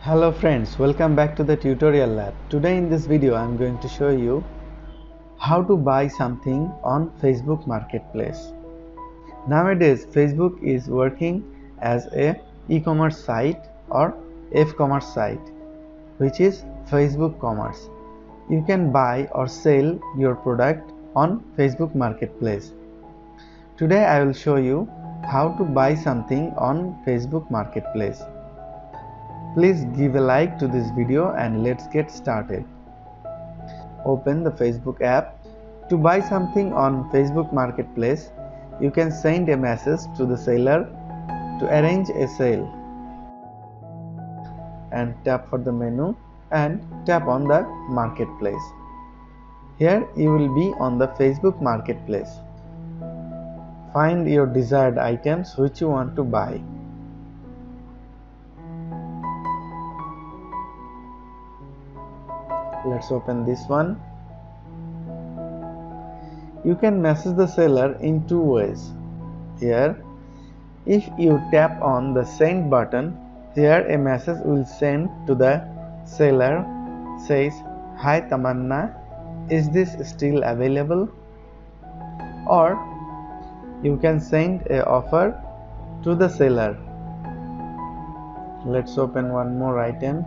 Hello friends, welcome back to the tutorial lab. Today in this video I am going to show you how to buy something on Facebook Marketplace. Nowadays Facebook is working as a e-commerce site or F-commerce site, which is Facebook Commerce. You can buy or sell your product on Facebook Marketplace. Today I will show you how to buy something on Facebook Marketplace. Please give a like to this video and let's get started. Open the Facebook app. To buy something on Facebook Marketplace, you can send a message to the seller to arrange a sale and tap for the menu and tap on the Marketplace. Here you will be on the Facebook Marketplace. Find your desired items which you want to buy. Let's open this one. You can message the seller in two ways. Here, if you tap on the send button, here a message will send to the seller says, "Hi Tamanna, is this still available?" Or you can send a offer to the seller. Let's open one more item.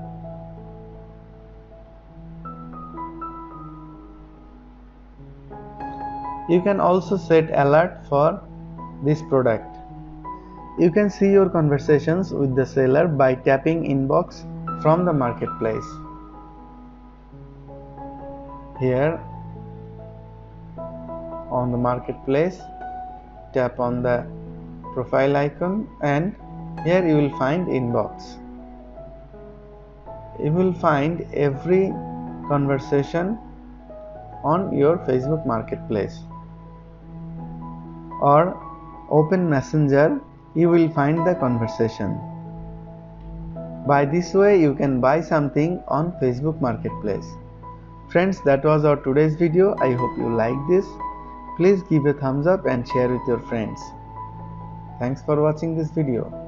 You can also set alert for this product. You can see your conversations with the seller by tapping inbox from the marketplace. Here on the marketplace, tap on the profile icon and here you will find inbox. You will find every conversation on your Facebook Marketplace. Or open Messenger, you will find the conversation. By this way you can buy something on Facebook Marketplace. Friends, that was our today's video. I hope you like this. Please give a thumbs up and share with your friends. Thanks for watching this video.